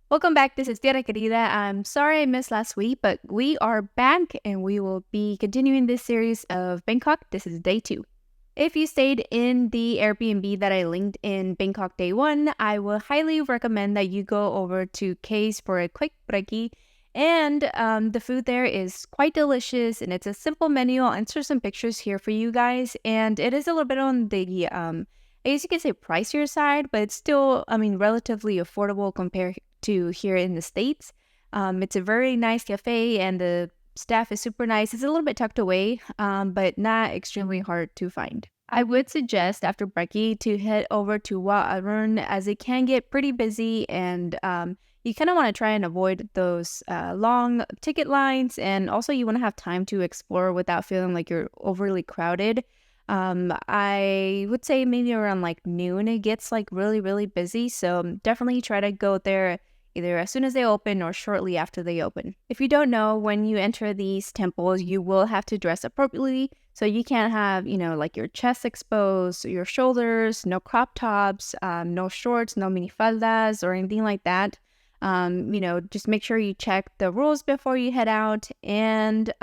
Welcome back. This is Tierra Querida. I'm sorry I missed last week, but we are back and we will be continuing this series of Bangkok. This is day 2. If you stayed in the Airbnb that I linked in Bangkok day 1, I will highly recommend that you go over to K's for a quick brekkie. And the food there is quite delicious and it's a simple menu. I'll insert some pictures here for you guys. And it is a little bit on the I guess you could say pricier side, but it's still, relatively affordable compared to here in the States. It's a very nice cafe and the staff is super nice. It's a little bit tucked away, but not extremely hard to find. I would suggest after brekkie to head over to Wat Arun as it can get pretty busy and you kind of want to try and avoid those long ticket lines, and also you want to have time to explore without feeling like you're overly crowded. I would say maybe around like noon it gets like really, really busy. So definitely try to go there either as soon as they open or shortly after they open. If you don't know, when you enter these temples, you will have to dress appropriately. So you can't have, like your chest exposed, your shoulders, no crop tops, no shorts, no minifaldas or anything like that. Just make sure you check the rules before you head out and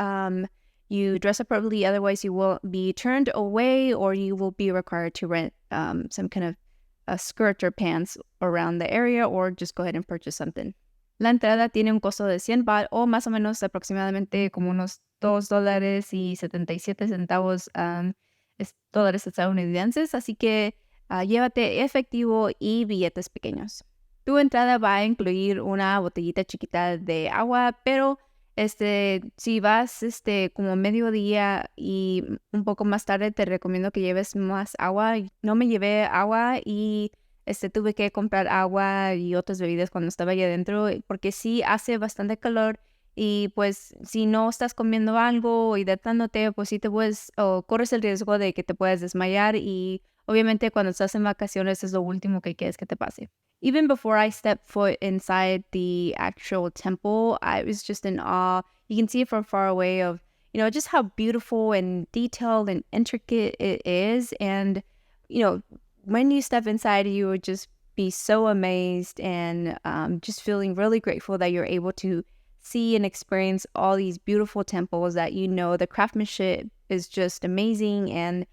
you dress appropriately, otherwise you will be turned away or you will be required to rent some kind of a skirt or pants around the area or just go ahead and purchase something. La entrada tiene un costo de 100 baht o más o menos aproximadamente como unos $2.77 dólares estadounidenses, así que llévate efectivo y billetes pequeños. Tu entrada va a incluir una botellita chiquita de agua, pero si vas como mediodía y un poco más tarde, te recomiendo que lleves más agua. No me llevé agua y tuve que comprar agua y otras bebidas cuando estaba allá adentro, porque sí hace bastante calor y pues si no estás comiendo algo o hidratándote, pues sí te puedes o corres el riesgo de que te puedas desmayar, y obviamente cuando estás en vacaciones es lo último que quieres que te pase. Even before I stepped foot inside the actual temple, I was just in awe. You can see it from far away of, just how beautiful and detailed and intricate it is. And, when you step inside, you would just be so amazed and just feeling really grateful that you're able to see and experience all these beautiful temples that, the craftsmanship is just amazing, and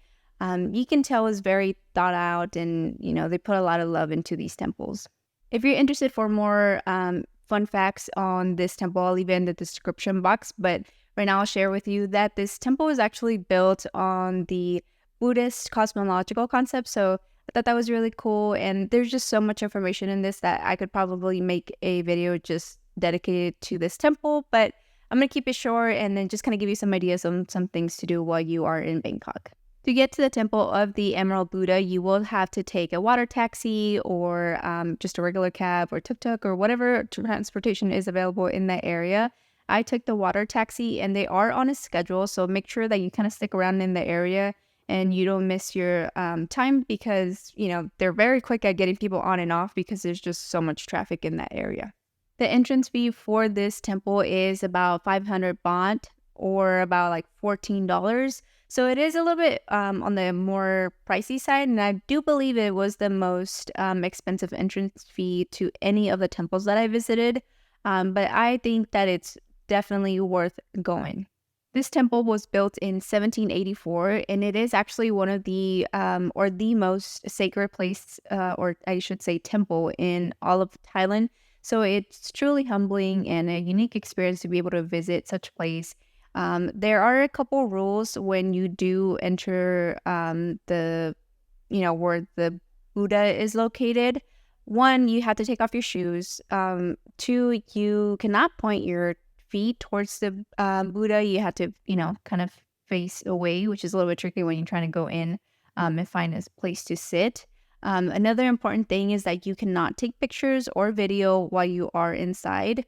you can tell is very thought out, and they put a lot of love into these temples. If you're interested for more fun facts on this temple, I'll leave it in the description box, but right now I'll share with you that this temple was actually built on the Buddhist cosmological concept. So I thought that was really cool, and there's just so much information in this that I could probably make a video just dedicated to this temple, but I'm going to keep it short and then just kind of give you some ideas on some things to do while you are in Bangkok. To get to the Temple of the Emerald Buddha, you will have to take a water taxi or just a regular cab or tuk-tuk or whatever transportation is available in that area. I took the water taxi and they are on a schedule, so make sure that you kind of stick around in the area and you don't miss your time, because, they're very quick at getting people on and off because there's just so much traffic in that area. The entrance fee for this temple is about 500 baht or about like $14. So it is a little bit on the more pricey side, and I do believe it was the most expensive entrance fee to any of the temples that I visited, but I think that it's definitely worth going. This temple was built in 1784, and it is actually one of the or the most sacred place, or I should say temple, in all of Thailand. So it's truly humbling and a unique experience to be able to visit such a place. There are a couple rules when you do enter where the Buddha is located. One, you have to take off your shoes. Two, you cannot point your feet towards the Buddha. You have to, kind of face away, which is a little bit tricky when you're trying to go in and find a place to sit. Another important thing is that you cannot take pictures or video while you are inside.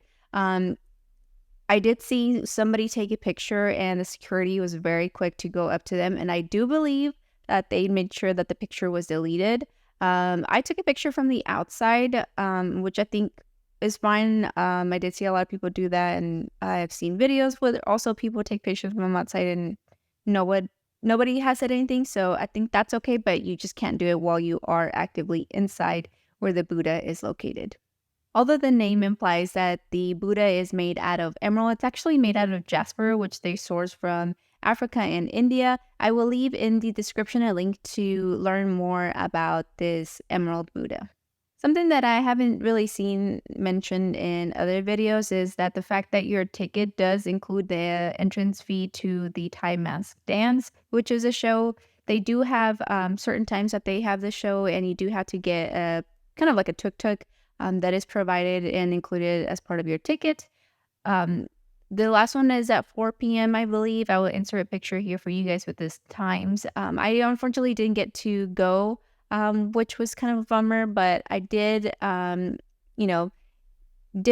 I did see somebody take a picture and the security was very quick to go up to them, and I do believe that they made sure that the picture was deleted. I took a picture from the outside, which I think is fine. I did see a lot of people do that, and I've seen videos where also people take pictures from outside and nobody has said anything, so I think that's okay, but you just can't do it while you are actively inside where the Buddha is located. Although the name implies that the Buddha is made out of emerald, it's actually made out of jasper, which they source from Africa and India. I will leave in the description a link to learn more about this emerald Buddha. Something that I haven't really seen mentioned in other videos is that the fact that your ticket does include the entrance fee to the Thai mask dance, which is a show. They do have certain times that they have the show, and you do have to get a kind of like a tuk-tuk that is provided and included as part of your ticket. The last one is at 4 p.m., I believe. I will insert a picture here for you guys with this times. I unfortunately didn't get to go, which was kind of a bummer, but I did, did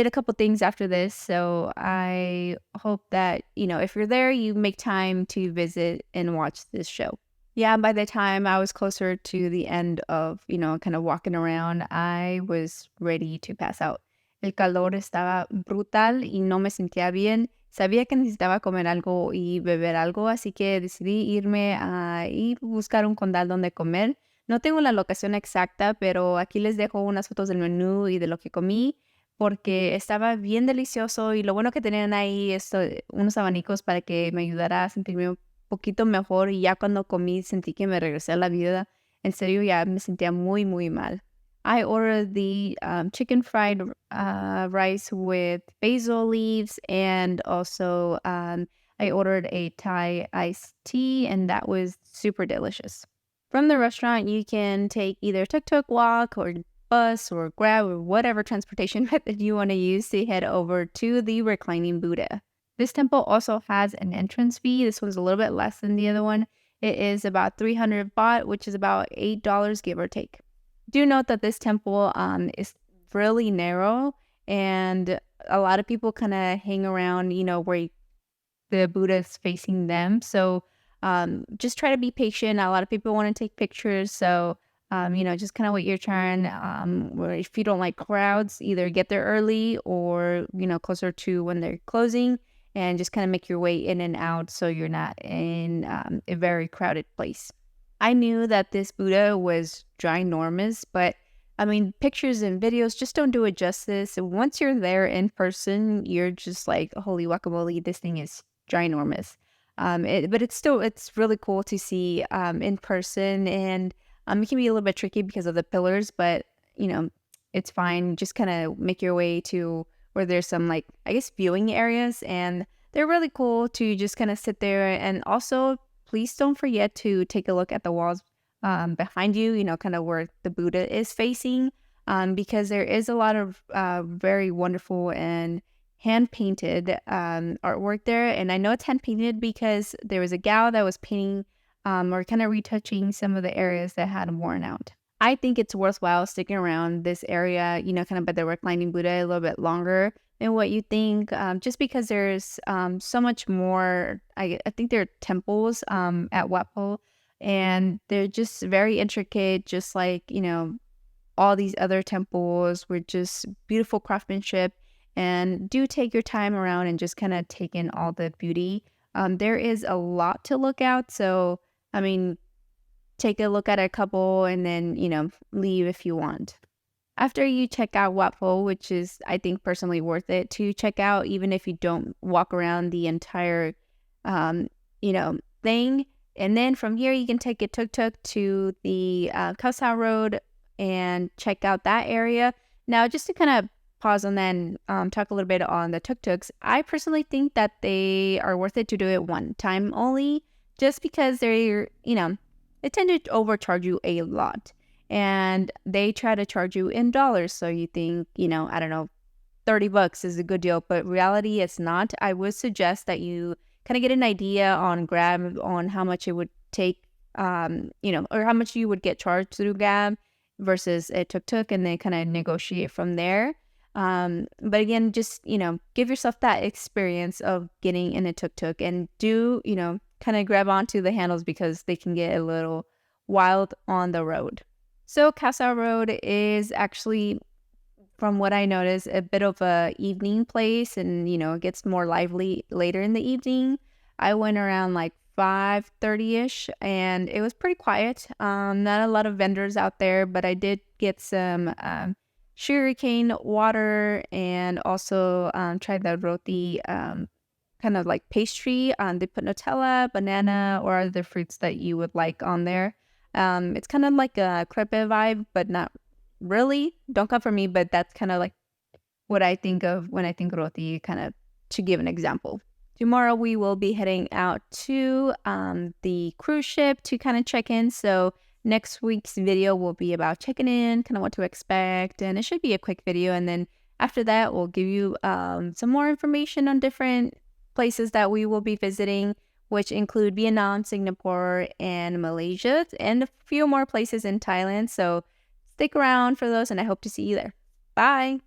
a couple things after this. So I hope that, if you're there, you make time to visit and watch this show. Yeah, by the time I was closer to the end of, kind of walking around, I was ready to pass out. El calor estaba brutal y no me sentía bien. Sabía que necesitaba comer algo y beber algo, así que decidí irme a y buscar un condal donde comer. No tengo la locación exacta, pero aquí les dejo unas fotos del menú y de lo que comí, porque estaba bien delicioso y lo bueno que tenían ahí es unos abanicos para que me ayudara a sentirme un poquito mejor, y ya cuando comí sentí que me regresé a la vida. En serio, ya me sentía muy, muy mal. I ordered the chicken fried rice with basil leaves, and also I ordered a Thai iced tea, and that was super delicious. From the restaurant, you can take either tuk-tuk, walk, or bus, or Grab, or whatever transportation method you want to use to head over to the reclining Buddha. This temple also has an entrance fee. This one's a little bit less than the other one. It is about 300 baht, which is about $8, give or take. Do note that this temple is really narrow, and a lot of people kind of hang around, where the Buddha is facing them. So just try to be patient. A lot of people want to take pictures. So, just kind of wait your turn. Or if you don't like crowds, either get there early or, closer to when they're closing, and just kind of make your way in and out so you're not in a very crowded place. I knew that this Buddha was ginormous, but pictures and videos just don't do it justice. And once you're there in person, you're just like, holy guacamole, this thing is ginormous. But it's really cool to see in person, and it can be a little bit tricky because of the pillars, but it's fine. Just kind of make your way to where there's some, like, I guess, viewing areas, and they're really cool to just kind of sit there. And also, please don't forget to take a look at the walls behind you, kind of where the Buddha is facing, because there is a lot of very wonderful and hand-painted artwork there. And I know it's hand-painted because there was a gal that was painting or kind of retouching some of the areas that had worn out. I think it's worthwhile sticking around this area, kind of by the reclining Buddha a little bit longer than what you think, just because there's so much more. I think there are temples at Wat Po, and they're just very intricate, just like, all these other temples were just beautiful craftsmanship. And do take your time around and just kind of take in all the beauty. There is a lot to look at, so take a look at a couple and then, leave if you want. After you check out Wat Po, which is, I think, personally worth it to check out, even if you don't walk around the entire, thing. And then from here, you can take a tuk-tuk to the Khaosan Road and check out that area. Now, just to kind of pause on that and talk a little bit on the tuk-tuks, I personally think that they are worth it to do it one time only, just because they're, they tend to overcharge you a lot, and they try to charge you in dollars. So you think, I don't know, $30 is a good deal, but reality it's not. I would suggest that you kind of get an idea on Grab on how much it would take, or how much you would get charged through Grab versus a tuk-tuk, and then kind of negotiate from there. But again, just, give yourself that experience of getting in a tuk-tuk, and do, kind of grab onto the handles because they can get a little wild on the road. So Khaosan Road is actually, from what I noticed, a bit of a evening place, and, it gets more lively later in the evening. I went around like 5:30ish, and it was pretty quiet. Not a lot of vendors out there, but I did get some sugarcane water, and also try the roti kind of like pastry. They put Nutella, banana, or other fruits that you would like on there. It's kind of like a crepe vibe, but not really. Don't come for me, but that's kind of like what I think of when I think roti, kind of to give an example. Tomorrow we will be heading out to the cruise ship to kind of check in. So next week's video will be about checking in, kind of what to expect, and it should be a quick video. And then after that, we'll give you some more information on different places that we will be visiting, which include Vietnam, Singapore, and Malaysia, and a few more places in Thailand. So stick around for those, and I hope to see you there. Bye!